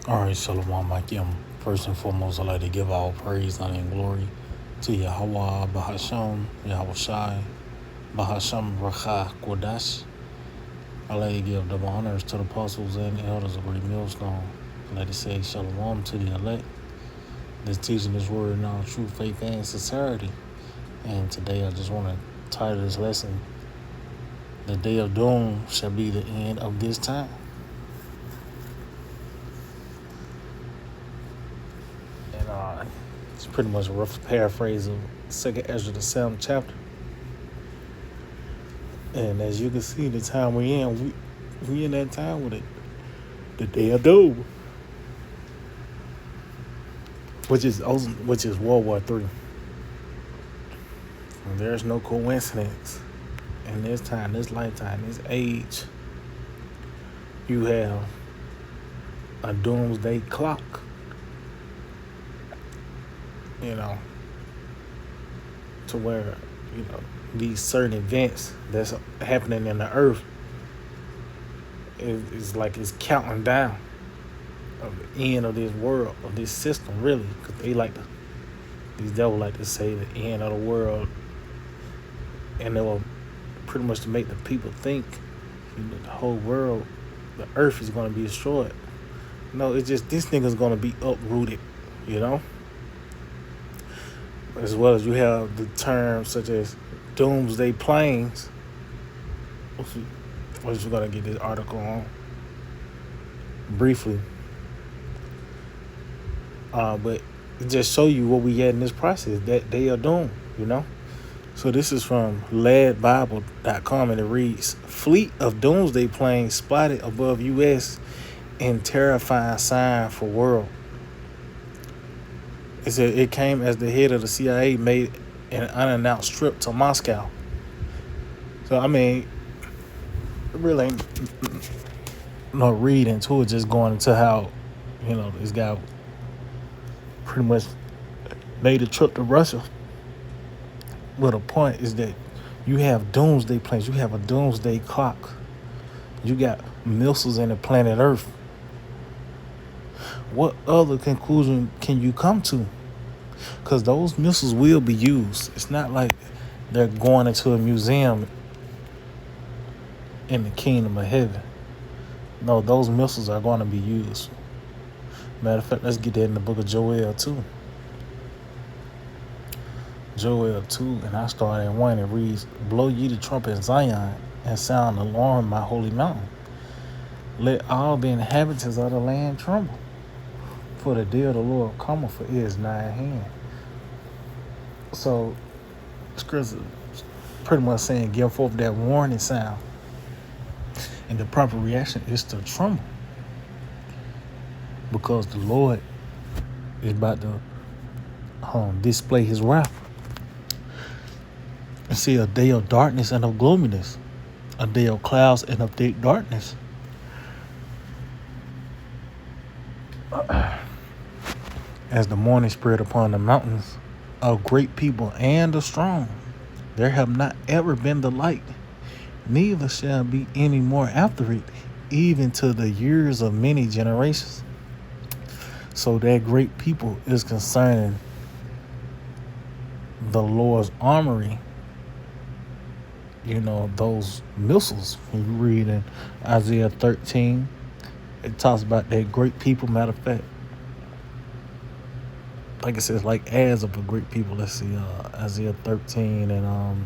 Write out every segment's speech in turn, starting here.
All right, Shalom Akim. First and foremost, I'd like to give all praise, honor, and glory to Yahweh, Bahasham, Yahweh Shai, Bahasham, Racha, Kodash. I'd like to give double honors to the apostles and elders of Great Millstone. I'd like to say Shalom to the elect that's teaching this word in all true faith and sincerity. And today I just want to title this lesson, The Day of Doom Shall Be the End of This Time. And it's pretty much a rough paraphrase of 2nd Ezra, the 7th chapter. And as you can see, the time we in, we in that time with it, the Day of Doom, which is World War III. And there's no coincidence in this time, this lifetime, this age. You have a doomsday clock, to where, these certain events that's happening in the earth is like it's counting down of the end of this world, of this system, really, because these devils like to say the end of the world, and they will pretty much to make the people think the whole world, the earth is going to be destroyed. No, it's just this nigga's going to be uprooted, as well as you have the terms such as doomsday planes, which we're going to get this article on briefly. But it just show you what we at in this process, that Day of Doom, So this is from ledbible.com, and it reads, fleet of doomsday planes spotted above U.S. in terrifying sign for world. It said it came as the head of the CIA made an unannounced trip to Moscow. So, it really ain't no read into it, just going into how, this guy pretty much made a trip to Russia. But the point is that you have doomsday planes, you have a doomsday clock, you got missiles in the planet Earth. What other conclusion can you come to? Because those missiles will be used. It's not like they're going into a museum in the kingdom of heaven. No, those missiles are going to be used. Matter of fact, let's get that in the book of Joel 2. Joel 2, and I start at 1. It reads, blow ye the trumpet in Zion, and sound the alarm in my holy mountain. Let all the inhabitants of the land tremble. For the day of the Lord cometh, for it is nigh at hand. So, Scripture pretty much saying, give forth that warning sound. And the proper reaction is to tremble. Because the Lord is about to display his wrath. And see, a day of darkness and of gloominess. A day of clouds and of thick darkness. As the morning spread upon the mountains, of great people and the strong, there have not ever been the light, neither shall be any more after it, even to the years of many generations. So that great people is concerning the Lord's armory, those missiles. When you read in Isaiah 13, it talks about that great people. Matter of fact, like it says, like as of a great people. Let's see, Isaiah 13 and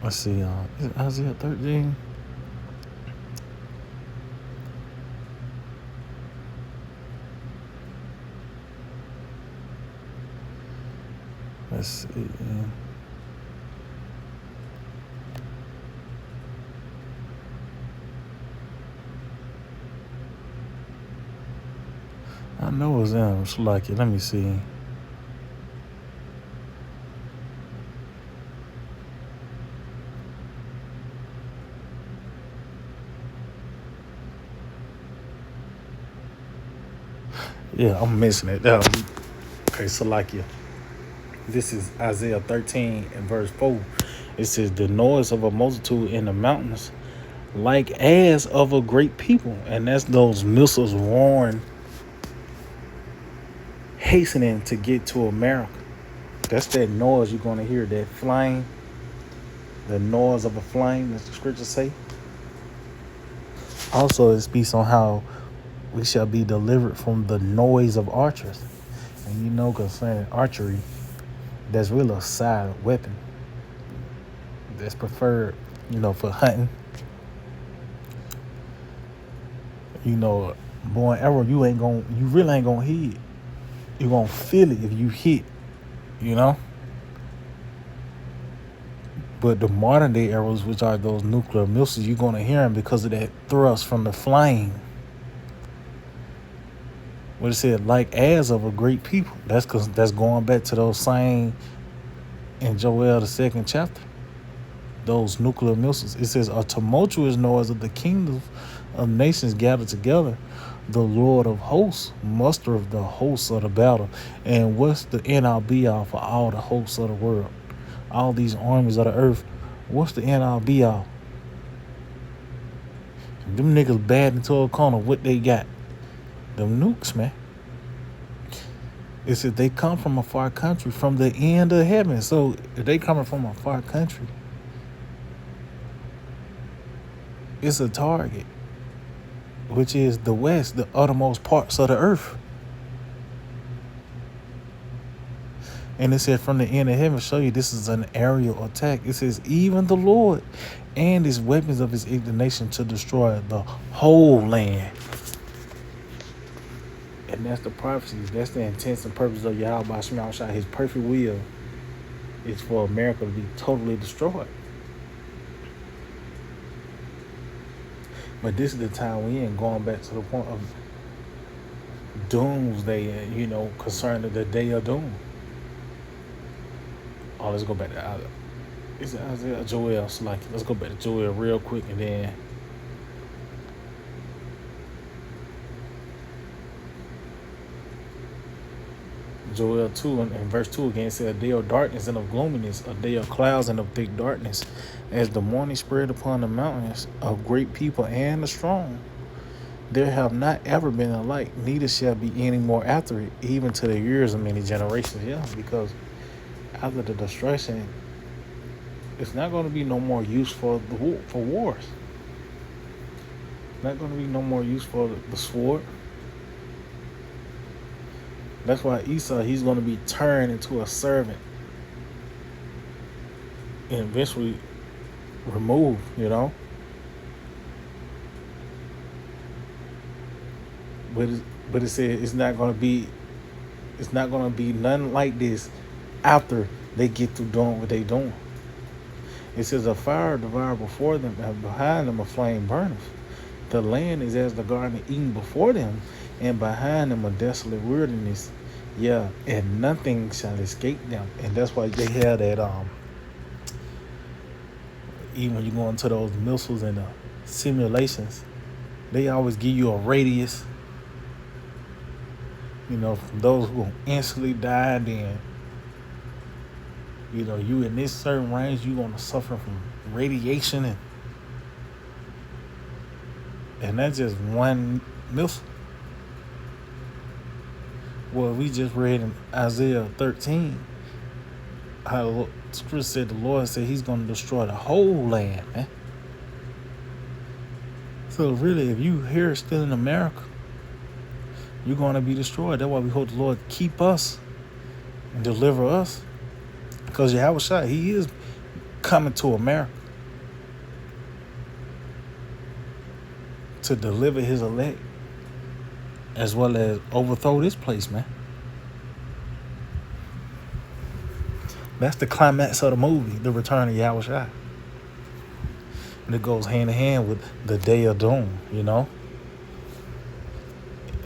let's see, is it Isaiah 13? Let's see. I know it's them. It's like it. Let me see. Yeah, I'm missing it. Okay, Salakia. This is Isaiah 13 and verse 4. It says, the noise of a multitude in the mountains, like as of a great people. And that's those missiles roaring, hastening to get to America. That's that noise you're going to hear, that flame, the noise of a flame, as the scriptures say. Also, it speaks on how we shall be delivered from the noise of archers. And you know, concerning archery, that's really a silent weapon that's preferred, for hunting. Bow and arrow, you really ain't gonna hit. You gonna feel it if you hit, you know. But the modern day arrows, which are those nuclear missiles, you're gonna hear them because of that thrust from the flame. What it said, like as of a great people. That's going back to those same in Joel the 2nd chapter. Those nuclear missiles. It says, a tumultuous noise of the kingdoms of nations gathered together. The Lord of hosts mustereth the hosts of the battle. And what's the end all be all for all the hosts of the world? All these armies of the earth. What's the end all be all? Them niggas bad into a corner. What they got? Them nukes, man. It says they come from a far country, from the end of heaven. So if they coming from a far country, it's a target, which is the west, the uttermost parts of the earth. And it said from the end of heaven, show you this is an aerial attack. It says even the Lord and his weapons of his indignation to destroy the whole land. And that's the prophecy. That's the intent and purpose of Yahweh B'Shem Yahushua. His perfect will is for America to be totally destroyed. But this is the time we ain't going back to the point of doomsday, concerning the day of doom. Oh, let's go back to Isaiah, Joel. Let's go back to Joel real quick, and then Joel 2 and verse 2 again said, a day of darkness and of gloominess, a day of clouds and of thick darkness, as the morning spread upon the mountains of great people and the strong. There have not ever been a light, neither shall be any more after it, even to the years of many generations. Yeah, because after the destruction, it's not going to be no more use for wars. Not going to be no more use for the sword. That's why Esau, he's going to be turned into a servant and eventually removed, But it said it's not going to be nothing like this after they get through doing what they doing. It says a fire devour before them, and behind them a flame burneth. The land is as the garden of Eden before them, and behind them a desolate wilderness. Yeah, and nothing shall escape them. And that's why they have that even when you go into those missiles and the simulations, they always give you a radius. From those who will instantly die, then you in this certain range, you're gonna suffer from radiation, and that's just one missile. Well, we just read in Isaiah 13 how the scripture said the Lord said he's going to destroy the whole land, man. So really, if you here still in America, you're going to be destroyed. That's why we hope the Lord keep us and deliver us. Because Yahweh Shai, he is coming to America to deliver his elect, as well as overthrow this place, man. That's the climax of the movie, The Return of Yahweh Shai. And it goes hand in hand with the day of doom,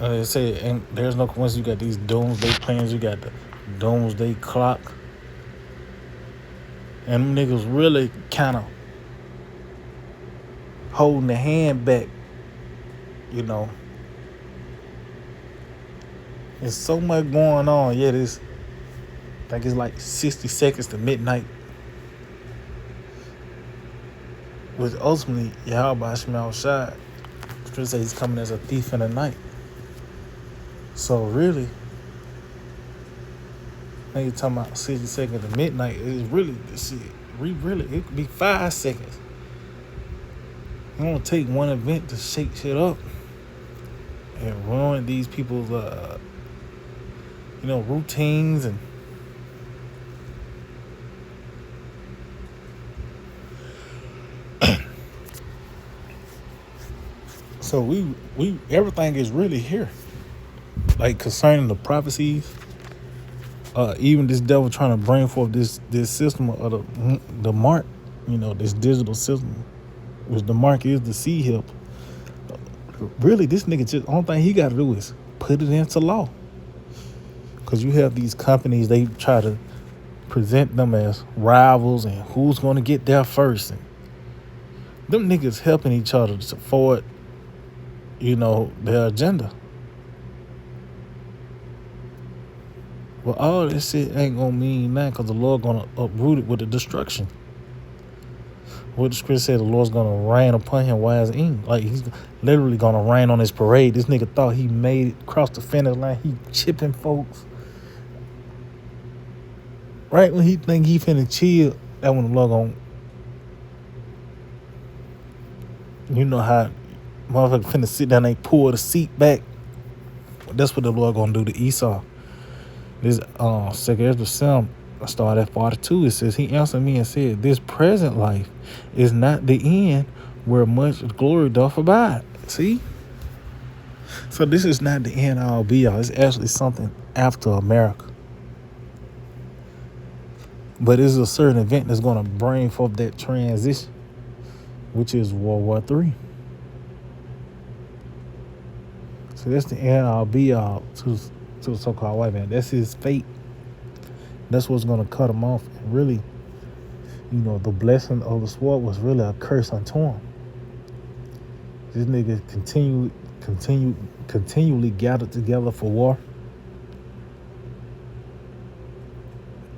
They say, and there's no coincidence, you got these doomsday plans, you got the doomsday clock. And them niggas really kind of holding the hand back, There's so much going on. Yeah, I think it's like 60 seconds to midnight. Which ultimately, Yahweh Shema Shai, Scripture says he's coming as a thief in the night. So really, now you're talking about 60 seconds to midnight. It's really this shit. It could be 5 seconds. You want to take one event to shake shit up and ruin these people's, routines and. So we everything is really here. Like concerning the prophecies, even this devil trying to bring forth this system of the mark, this digital system, which the mark is the seed help. Really, this nigga just only thing he got to do is put it into law. Because you have these companies, they try to present them as rivals and who's going to get there first. And them niggas helping each other to forward, their agenda. Well, all this shit ain't going to mean nothing because the Lord going to uproot it with the destruction. What the scripture said, the Lord's going to rain upon him while he's in. Like, he's literally going to rain on his parade. This nigga thought he made it across the finish line. He chipping folks. Right when he think he finna chill, that when the Lord going, how motherfucker finna sit down, they pull the seat back. That's what the Lord gonna do to Esau. This 2 Ezra 7, I started at 42. It says, he answered me and said, this present life is not the end where much glory doth abide. See? So this is not the end all be all. It's actually something after America. But it's a certain event that's going to bring forth that transition, which is World War III. So that's the end all be all to the so-called white man. That's his fate. That's what's going to cut him off. And really, the blessing of the sword was really a curse unto him. This nigga continually gathered together for war.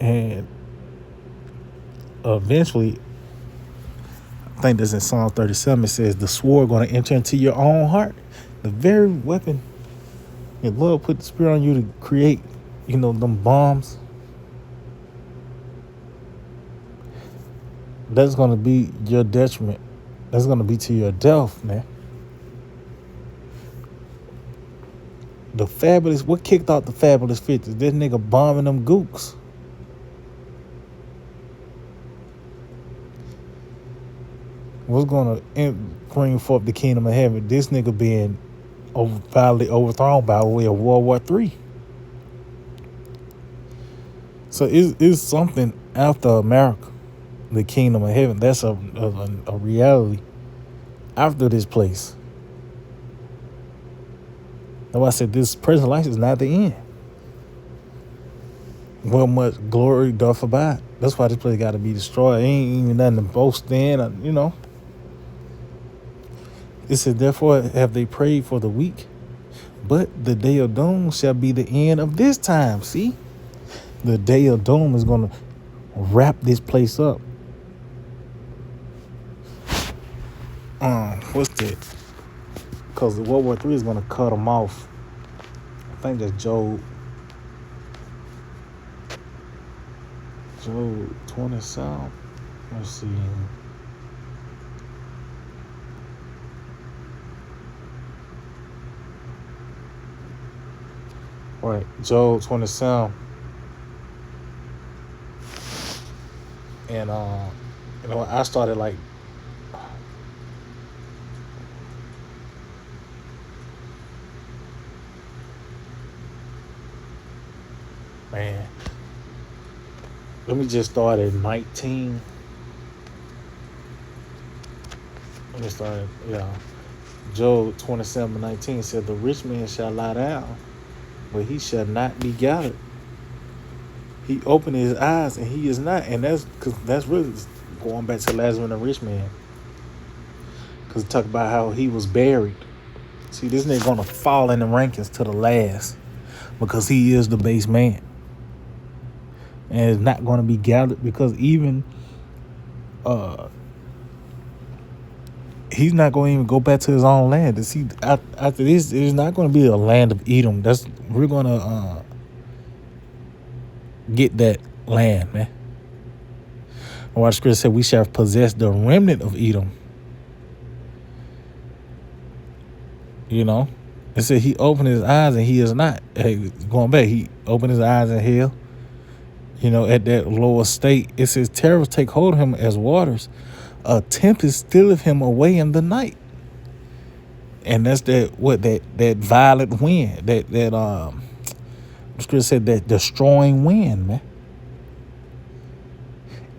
And eventually, I think that's in Psalm 37, it says, the sword going to enter into your own heart. The very weapon the Lord put the spirit on you to create, them bombs. That's going to be your detriment. That's going to be to your death, man. What kicked off the Fabulous 50s? This nigga bombing them gooks. What's going to bring forth the kingdom of heaven? This nigga being violently overthrown by way of World War III. So it's something after America, the kingdom of heaven. That's a reality after this place. That's why I said this present life is not the end. Well, much glory doth abide. That's why this place got to be destroyed. Ain't even nothing to boast in, It says, therefore have they prayed for the weak, but the day of doom shall be the end of this time. See? The day of doom is going to wrap this place up. What's that? Because World War III is going to cut them off. I think that's Job 27. Let's see. Right, Job 27. And I started like let me just start at 19. Let me start at, Job 27:19 said, the rich man shall lie down, but he shall not be gathered. He opened his eyes and he is not. And that's really going back to Lazarus and the rich man. Because it talk about how he was buried. See, this nigga gonna fall in the rankings to the last because he is the base man. and it's not going to be gathered, because even he's not going to even go back to his own land. To see after this, there's not going to be a land of Edom. We're going to get that land, man. Or the scripture said, we shall possess the remnant of Edom. You know, it said he opened his eyes and he is not. Hey, going back, he opened his eyes in hell. You know, at that lower state, it says terrors take hold of him as waters. A tempest stealeth him away in the night. And that's that violent wind, that the scripture said, that destroying wind, man.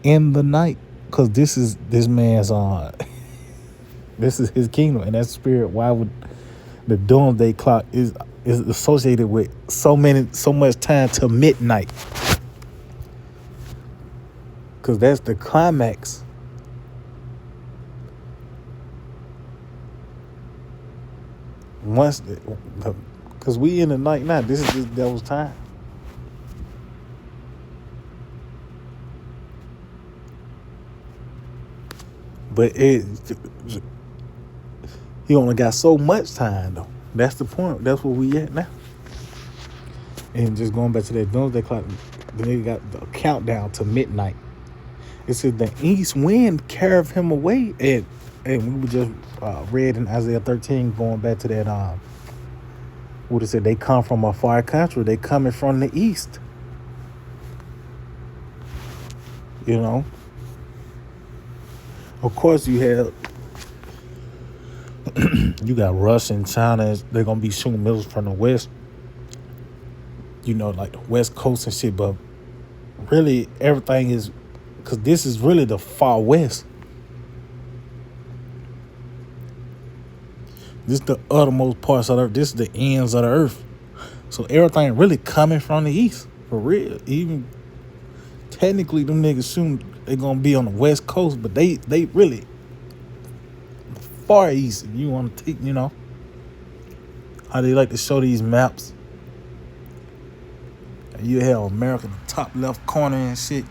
In the night, because this is this man's this is his kingdom, and that spirit. Why would the doomsday clock is associated with so much time to midnight? Because that's the climax. Once, because we in the night now. This is the devil's time. But he only got so much time, though. That's the point. That's where we at now. And just going back to that doomsday clock, the nigga got the countdown to midnight. It said the east wind carried him away. And we just read in Isaiah 13, going back to that, what it said, they come from a far country. They coming from the east. You know? Of course, you have you got Russia and China. They're gonna be shooting missiles from the west. You know, like the West Coast and shit. But really, everything is, because this is really the far west. This is the uttermost parts of the earth. This is the ends of the earth. So everything really coming from the east, for real. Even technically, them niggas soon they gonna be on the west coast, but they really far east. If you want to take, you know, how they like to show these maps. And you have America in the top left corner and shit.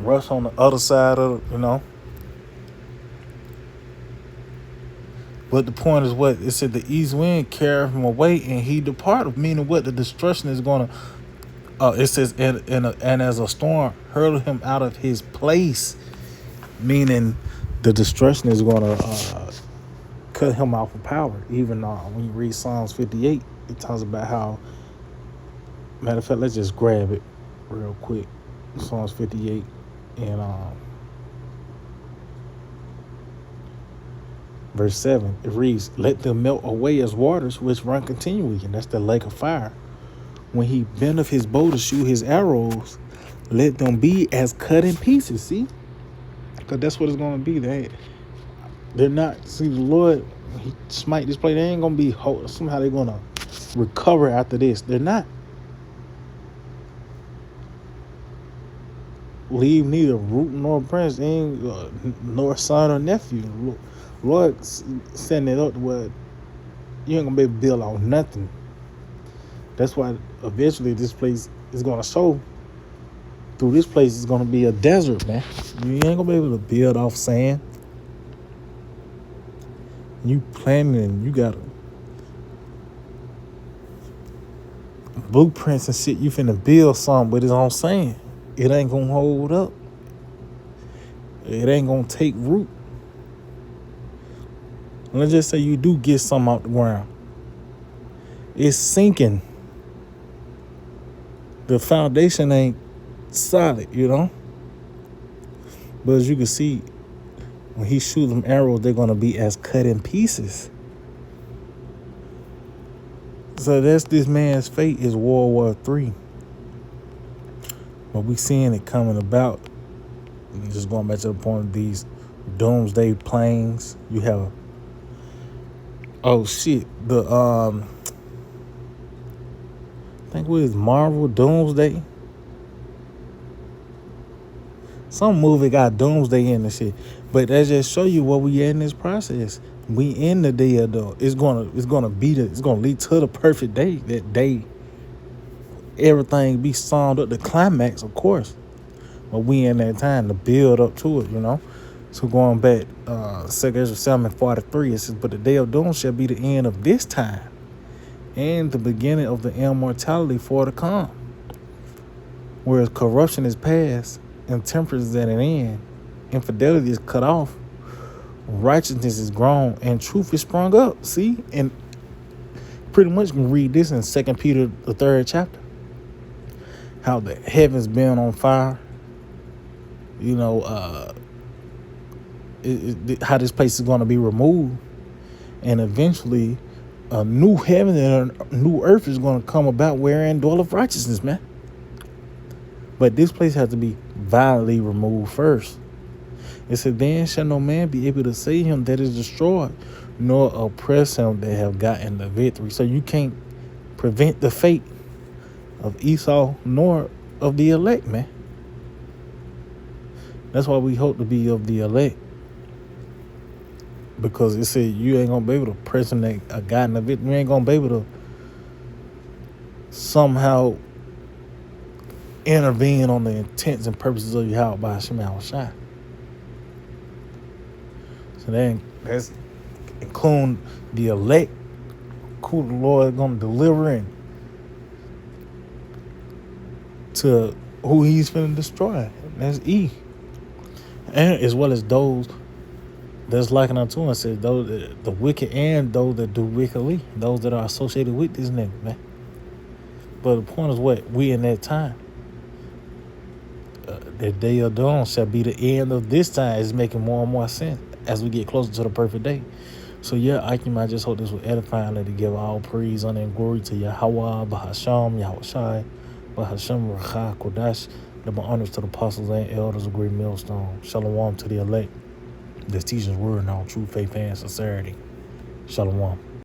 Russia on the other side of it, you know. But the point is, what it said, the east wind carried him away and he departed, meaning what? The destruction is going to, it says, and as a storm hurled him out of his place, meaning the destruction is going to cut him off of power. Even when you read Psalms 58, it talks about how, matter of fact, let's just grab it real quick. Psalms 58 and verse 7, it reads, let them melt away as waters which run continually. And that's the lake of fire. When he bendeth his bow to shoot his arrows, let them be as cut in pieces. See? Because that's what it's going to be. They're not, see, the Lord, he smite this place, they ain't going to be, somehow they're going to recover after this. They're not. Leave neither root nor branch, nor son or nephew. Lord setting it up to where you ain't gonna be able to build on nothing. That's why eventually this place is gonna show. Through this place is gonna be a desert, man. You ain't gonna be able to build off sand. You planning, you got blueprints and shit. You finna build something, but it's on sand. It ain't gonna hold up. It ain't gonna take root. Let's just say you do get something out the ground. It's sinking. The foundation ain't solid, you know? But as you can see, when he shoots them arrows, they're going to be as cut in pieces. So that's this man's fate, is World War III. But we seeing it coming about. And just going back to the point of these doomsday planes. You have, oh shit, the I think what is Marvel Doomsday? Some movie got Doomsday in the shit. But that just show you where we at in this process. We in the day of the, it's gonna lead to the perfect day. That day everything be summed up, the climax, of course. But we in that time to build up to it, So going back, 2 Ezra 7:43, it says, "But the day of doom shall be the end of this time, and the beginning of the immortality for to come. Whereas corruption is past, and temperance is at an end, infidelity is cut off, righteousness is grown, and truth is sprung up." See? And pretty much can read this in 2 Peter, the 3rd chapter. How the heavens been on fire. How this place is going to be removed. And eventually, a new heaven and a new earth is going to come about wherein dwelleth righteousness, man. But this place has to be violently removed first. It said, "Then shall no man be able to save him that is destroyed, nor oppress him that have gotten the victory." So you can't prevent the fate of Esau nor of the elect, man. That's why we hope to be of the elect. Because it said you ain't going to be able to press him that gotten the victory. You ain't going to be able to somehow intervene on the intents and purposes of Yahweh by Hashem Yahushua. So then that's including the elect, who the Lord is going to deliver in to who he's going to destroy. That's E. And as well as those that's likened unto him. It says those the wicked and those that do wickedly, those that are associated with this nigga, man. But the point is what? We in that time. The day of dawn shall be the end of this time. It's making more and more sense as we get closer to the perfect day. So yeah, I just hope this will edify and let it give all praise, honor, and glory to Yahweh, Bahasham, Yahushai, Bahasham, Racha, Kodash. Double honors to the apostles and elders of Great Millstone. Shalom to the elect that's teaching his word in all true faith and sincerity. Shalom.